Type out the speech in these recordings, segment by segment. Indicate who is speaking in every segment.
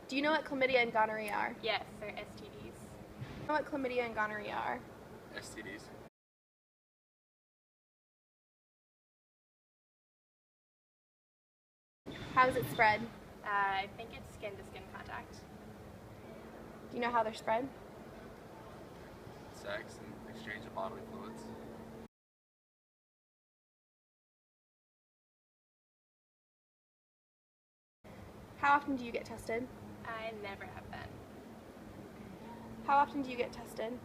Speaker 1: Do you know what chlamydia and gonorrhea are?
Speaker 2: Yes, they're STDs.
Speaker 1: Do you know what chlamydia and gonorrhea are?
Speaker 3: STDs.
Speaker 1: How is it spread?
Speaker 2: I think it's skin-to-skin contact.
Speaker 1: Do you know how they're spread?
Speaker 3: Sex and exchange of bodily fluids.
Speaker 1: How often do you get tested?
Speaker 2: I never have been.
Speaker 1: How often do you get tested?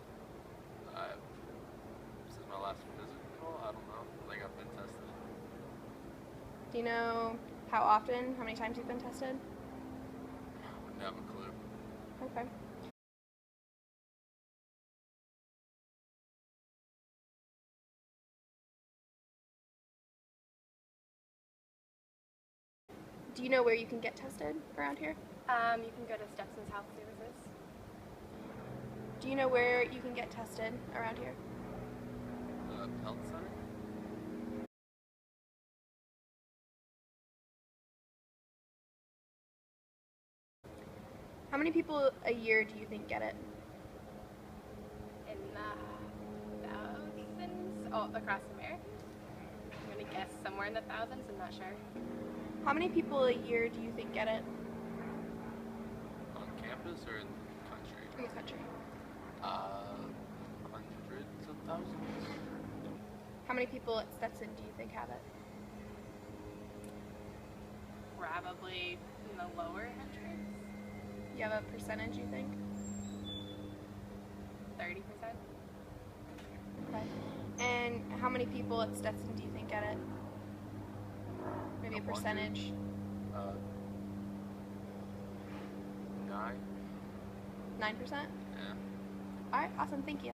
Speaker 3: Since my last physical, I don't know. I think I've been tested.
Speaker 1: Do you know how often, how many times you've been tested?
Speaker 3: I wouldn't have a clue.
Speaker 1: Okay. Do you know where you can get tested around here?
Speaker 2: You can go to Stetson's Health Services.
Speaker 1: Do you know where you can get tested around here?
Speaker 3: Health center?
Speaker 1: How many people a year do you think get it?
Speaker 2: In the thousands? Oh, across America? I'm going to guess somewhere in the thousands, I'm not sure.
Speaker 1: How many people a year do you think get it
Speaker 3: On campus or in the country?
Speaker 1: in the country?
Speaker 3: Hundreds of thousands?
Speaker 1: How many people at Stetson do you think have it?
Speaker 2: Probably in the lower hundreds.
Speaker 1: You have a percentage, you think?
Speaker 2: 30%.
Speaker 1: Okay. And how many people at Stetson do you think get it? Maybe a percentage?
Speaker 3: 9?
Speaker 1: 9%?
Speaker 3: Yeah.
Speaker 1: Alright, awesome, thank you.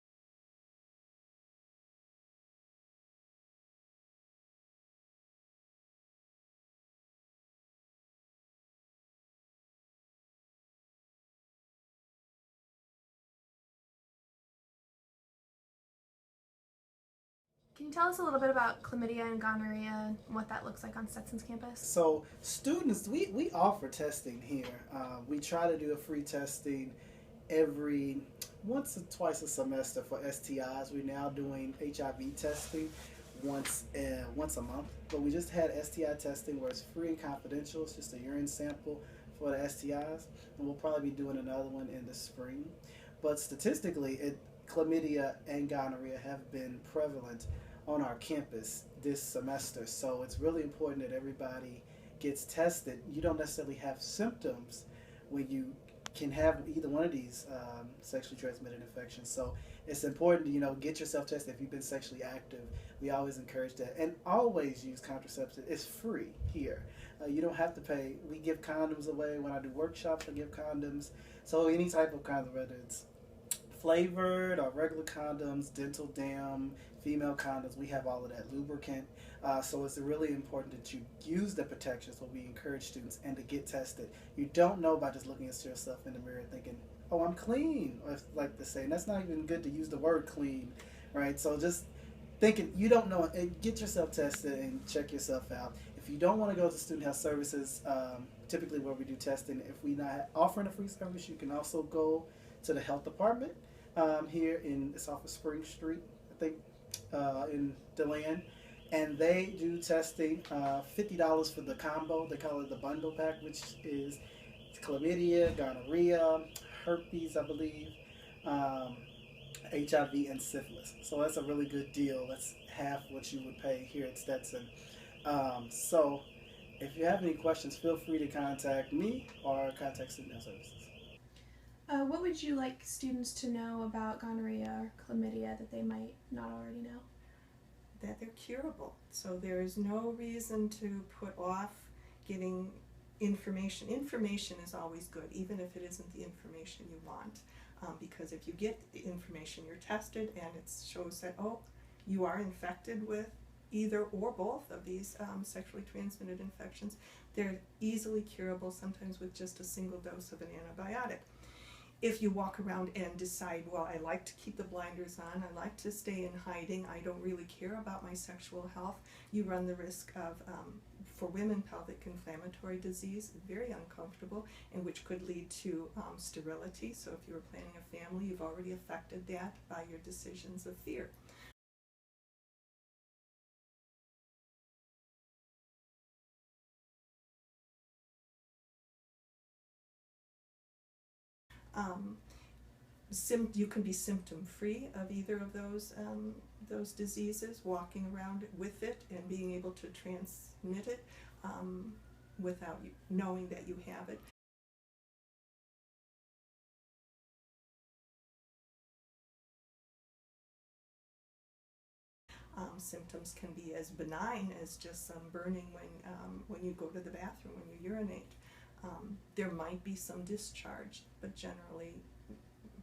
Speaker 1: Can you tell us a little bit about chlamydia and gonorrhea and what that looks like on Stetson's campus?
Speaker 4: So students, we offer testing here. We try to do a free testing every once or twice a semester for STIs. We're now doing HIV testing once a month. But we just had STI testing where it's free and confidential. It's just a urine sample for the STIs, and we'll probably be doing another one in the spring. But statistically, chlamydia and gonorrhea have been prevalent on our campus this semester. So it's really important that everybody gets tested. You don't necessarily have symptoms when you can have either one of these sexually transmitted infections. So it's important to get yourself tested if you've been sexually active. We always encourage that, and always use contraception. It's free here. You don't have to pay. We give condoms away when I do workshops. I give condoms. So any type of condom, whether it's flavored or regular condoms, dental dam, female condoms, we have all of that, lubricant. So it's really important that you use the protection. So we encourage students and to get tested. You don't know by just looking at yourself in the mirror thinking, oh, I'm clean, or like to say, and that's not even good to use the word clean, right? So just thinking, you don't know, get yourself tested and check yourself out. If you don't want to go to Student Health Services, typically where we do testing, if we're not offering a free service, you can also go to the health department here it's off of Spring Street, I think, in DeLand, and they do testing. $50 for the combo. They call it the bundle pack, which is chlamydia, gonorrhea, herpes, I believe, HIV, and syphilis. So that's a really good deal. That's half what you would pay here at Stetson. So if you have any questions, feel free to contact me or contact Student Health Services.
Speaker 1: What would you like students to know about gonorrhea or chlamydia that they might not already know?
Speaker 5: That they're curable. So there is no reason to put off getting information. Information is always good, even if it isn't the information you want. Because if you get the information, you're tested and it shows that, oh, you are infected with either or both of these sexually transmitted infections. They're easily curable, sometimes with just a single dose of an antibiotic. if you walk around and decide, well, I like to keep the blinders on, I like to stay in hiding, I don't really care about my sexual health, you run the risk of, for women, pelvic inflammatory disease, very uncomfortable, and which could lead to sterility. So if you were planning a family, you've already affected that by your decisions of fear. You can be symptom-free of either of those diseases, walking around with it and being able to transmit it without you knowing that you have it. Symptoms can be as benign as just some burning when you go to the bathroom, when you urinate. There might be some discharge, but generally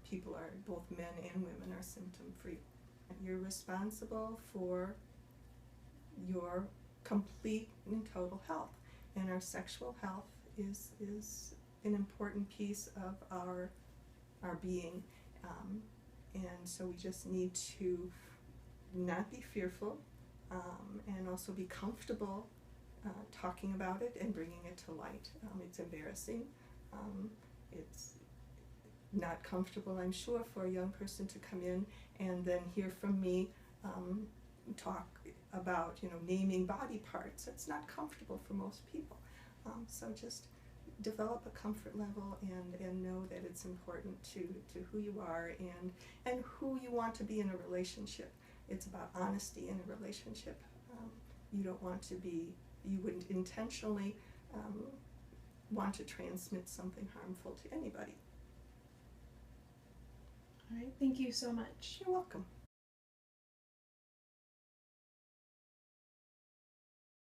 Speaker 5: people are, both men and women are symptom-free. You're responsible for your complete and total health, and our sexual health is an important piece of our being, and so we just need to not be fearful, and also be comfortable talking about it and bringing it to light. It's embarrassing. It's not comfortable, I'm sure, for a young person to come in and then hear from me talk about, naming body parts. It's not comfortable for most people. So just develop a comfort level and know that it's important to who you are and who you want to be in a relationship. It's about honesty in a relationship. You don't want to be, you wouldn't intentionally want to transmit something harmful to anybody.
Speaker 1: All right, thank you so much.
Speaker 5: You're welcome.